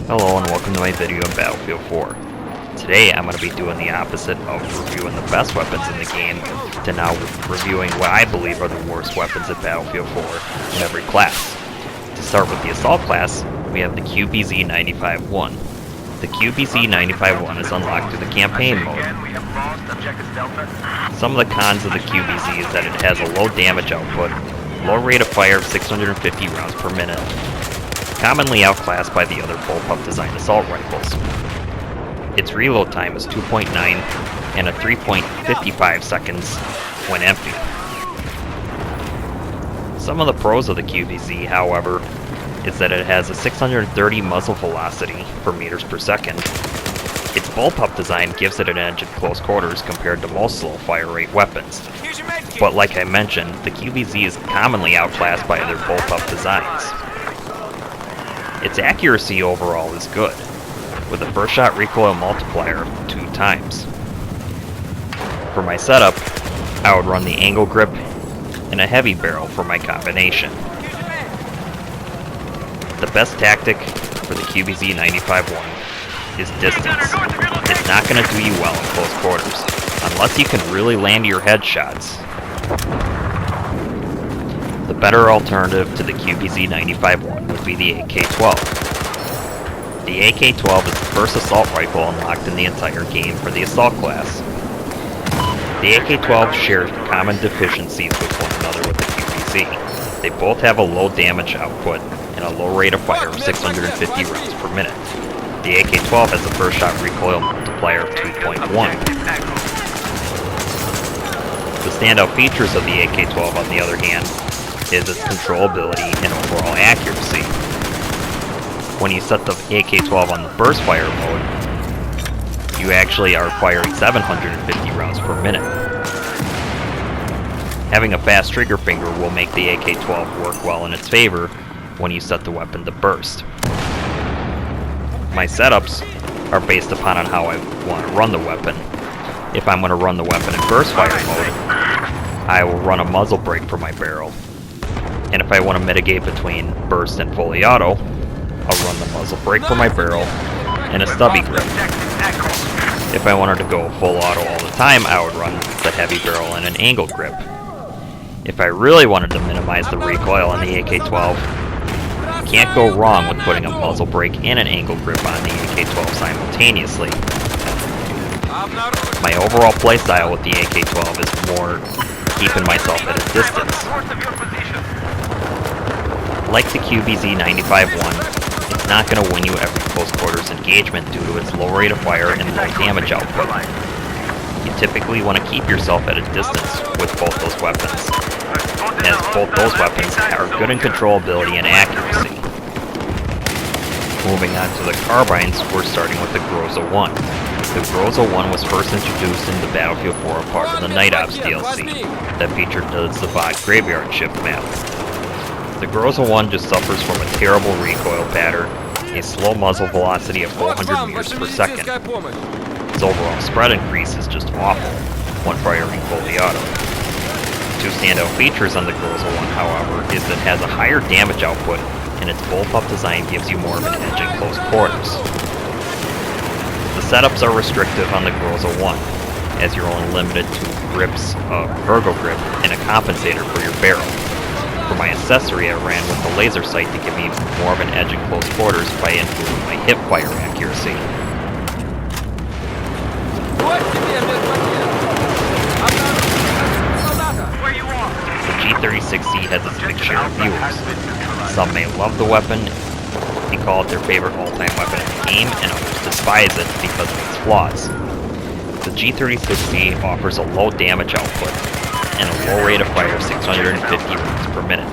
Hello and welcome to my video on Battlefield 4. Today I'm going to be doing the opposite of reviewing the best weapons in the game to now reviewing what I believe are the worst weapons at Battlefield 4 in every class. To start with the Assault class, we have the Qbz Qpz-951. The Qbz Qpz-951 is unlocked through the campaign mode. Some of the cons of the Qbz is that it has a low damage output, low rate of fire of 650 rounds per minute, commonly outclassed by the other bullpup designed assault rifles. Its reload time is 2.9 and a 3.55 seconds when empty. Some of the pros of the Qbz, however, is that it has a 630 muzzle velocity per meters per second. Its bullpup design gives it an edge at close quarters compared to most slow fire rate weapons. But like I mentioned, the Qbz is commonly outclassed by other bullpup designs. Its accuracy overall is good, with a first shot recoil multiplier of 2 times. For my setup, I would run the angle grip and a heavy barrel for my combination. The best tactic for the Qbz Qpz-951 is distance. It's not going to do you well in close quarters, unless you can really land your headshots. The better alternative to the Qbz Qpz-951 would be the AK-12. The AK-12 is the first assault rifle unlocked in the entire game for the assault class. The AK-12 shares common deficiencies with one another with the Qbz. They both have a low damage output and a low rate of fire of 650 rounds per minute. The AK-12 has a first shot recoil multiplier of 2.1. The standout features of the AK-12, on the other hand, is its controllability and overall accuracy. When you set the AK-12 on the burst fire mode, you actually are firing 750 rounds per minute. Having a fast trigger finger will make the AK-12 work well in its favor when you set the weapon to burst. My setups are based upon how I want to run the weapon. If I'm going to run the weapon in burst fire mode, I will run a muzzle brake for my barrel. And if I want to mitigate between burst and fully auto, I'll run the muzzle brake for my barrel and a stubby grip. If I wanted to go full auto all the time, I would run the heavy barrel and an angle grip. If I really wanted to minimize the recoil on the AK-12, you can't go wrong with putting a muzzle brake and an angle grip on the AK-12 simultaneously. My overall playstyle with the AK-12 is more keeping myself at a distance. Like the Qbz Qpz-951, it's not going to win you every close quarters engagement due to its low rate of fire and low damage output. You typically want to keep yourself at a distance with both those weapons, as both those weapons are good in controllability and accuracy. Moving on to the Carbines, we're starting with the Grozo 1. The Grozo 1 was first introduced in the Battlefield 4 part of the Night Ops DLC that featured the Zavat graveyard shift map. The Grozo 1 just suffers from a terrible recoil pattern, a slow muzzle velocity of 400 meters per second. Its overall spread increase is just awful when firing fully auto. Two standout features on the Grozo 1, however, is that it has a higher damage output and its bullpup design gives you more of an edge in close quarters. The setups are restrictive on the Grozo 1, as you're only limited to grips, a ergo grip, and a compensator for your barrel. For my accessory, I ran with the laser sight to give me more of an edge in close quarters by improving my hip fire accuracy. The G36C has its mixed share of viewers. Some may love the weapon and call it their favorite all-time weapon in the game, and others despise it because of its flaws. The G36C offers a low damage output and a low rate of fire of 650 rounds per minute.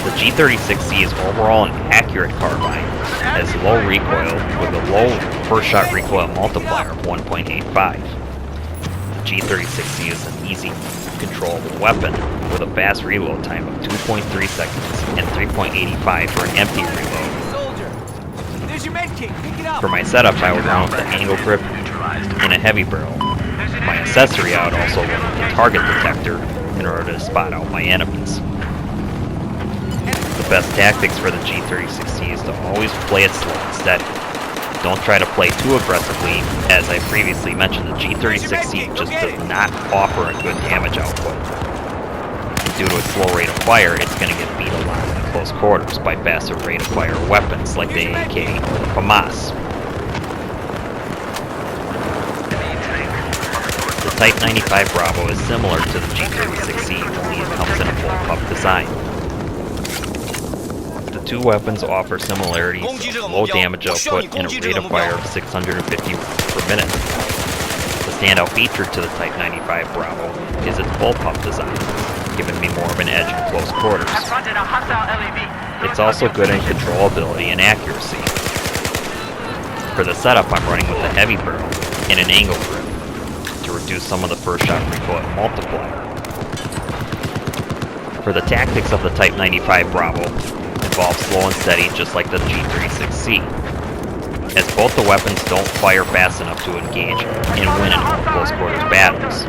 The G36C is overall an accurate carbine, has low recoil with a low first shot recoil multiplier of 1.85. The G36C is an easy, controllable weapon with a fast reload time of 2.3 seconds and 3.85 for an empty reload. For my setup, I would run with the angle grip and a heavy barrel. My accessory, I would also run with the target detector in order to spot out my enemies. The best tactics for the G36C is to always play it slow and steady. Don't try to play too aggressively. As I previously mentioned, the G36C just does not offer a good damage output. And due to its slow rate of fire, it's going to get beat a lot in close quarters by faster rate of fire weapons like the AK or the Qbz. The Type 95 Bravo is similar to the G36C, only it comes in a bullpup design. The two weapons offer similarities of low damage output and a rate of fire of 650 per minute. The standout feature to the Type 95 Bravo is its bullpup design, giving me more of an edge in close quarters. It's also good in controllability and accuracy. For the setup, I'm running with a heavy barrel and an angle grip to reduce some of the first shot recoil multiplier. For the tactics of the Type 95 Bravo, involve slow and steady just like the G36C, as both the weapons don't fire fast enough to engage and win in close quarters battles.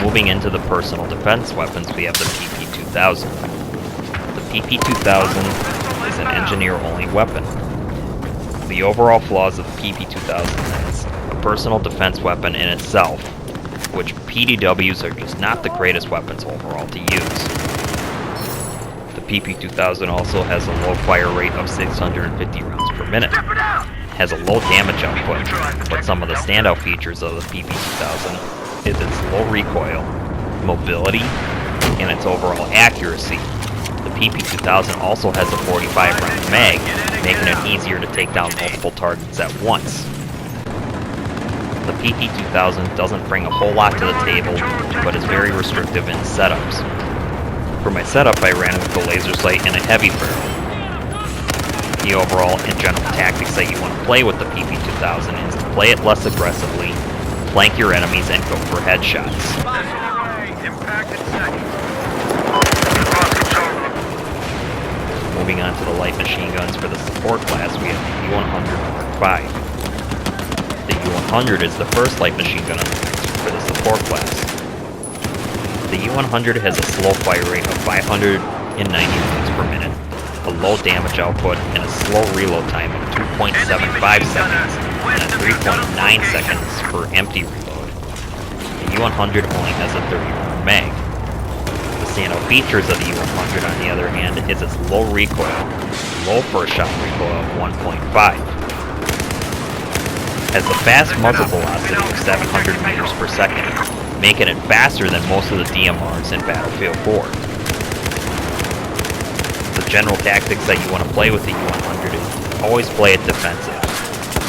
Moving into the personal defense weapons, we have the PP-2000. The PP-2000 is an engineer-only weapon. The overall flaws of the PP-2000 is a personal defense weapon in itself, which PDWs are just not the greatest weapons overall to use. The PP-2000 also has a low fire rate of 650 rounds per minute, has a low damage output, but some of the standout features of the PP-2000 is its low recoil, mobility, and its overall accuracy. The PP-2000 also has a 45-round mag, making it easier to take down multiple targets at once. The PP-2000 doesn't bring a whole lot to the table, but is very restrictive in setups. For my setup, I ran with the laser sight and a heavy barrel. The overall and general tactics that you want to play with the PP-2000 is to play it less aggressively, flank your enemies, and go for headshots. Moving on to the light machine guns for the support class, we have the U-100 Mark V. The U-100 is the first light machine gun on the list for the support class. The U-100 has a slow fire rate of 590 rounds per minute, a low damage output, and a slow reload time of 2.75 seconds, and a 3.9 seconds for empty reload. The U-100 only has a 30-round mag. The standout features of the U-100, on the other hand, is its low recoil, low first shot recoil of 1.5. Has a fast muzzle velocity of 700 meters per second, making it faster than most of the DMRs in Battlefield 4. The general tactics that you want to play with the U-100 is always play it defensive.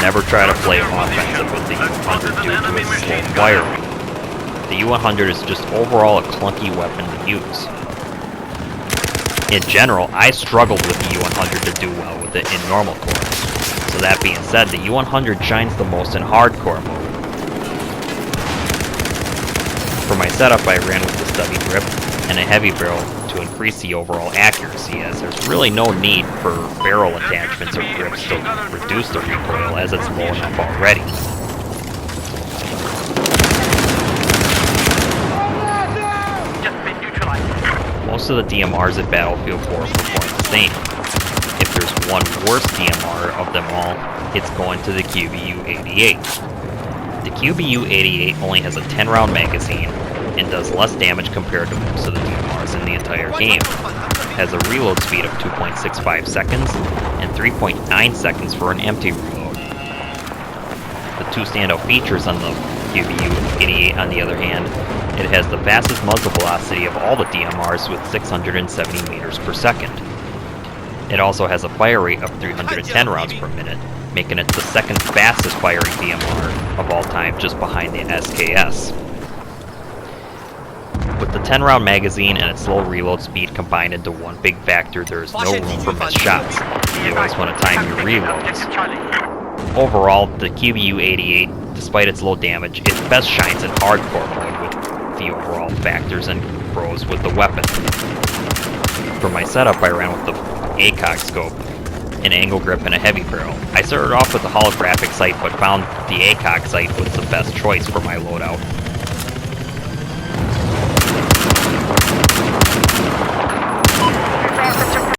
Never try to play offensive with the U-100 due to its slow fire rate. The U-100 is just overall a clunky weapon to use. In general, I struggled with the U-100 to do well with it in normal cores. So that being said, the U-100 shines the most in hardcore mode. For my setup, I ran with the stubby grip and a heavy barrel to increase the overall accuracy, as there's really no need for barrel attachments or grips to reduce the recoil, as it's low enough already. Most of the DMRs at Battlefield 4 perform the same. If there's one worse DMR of them all, it's going to the Qbz Qpz-951. The Qbz Qpz-951 only has a 10-round magazine and does less damage compared to most of the DMRs in the entire game. It has a reload speed of 2.65 seconds and 3.9 seconds for an empty reload. The two standout features on the Qbz Qpz-951, on the other hand, it has the fastest muzzle velocity of all the DMRs with 670 meters per second. It also has a fire rate of 310 rounds per minute, making it the second fastest firing DMR of all time, just behind the SKS. With the 10-round magazine and its slow reload speed combined into one big factor, there is no room for missed shots. You always want to time your reloads. Overall, the Qbz Qpz-951, despite its low damage, it best shines in hardcore mode with the overall factors and grows with the weapon. For my setup, I ran with the ACOG scope an angle grip, and a heavy barrel. I started off with the holographic sight, but found the ACOG sight was the best choice for my loadout.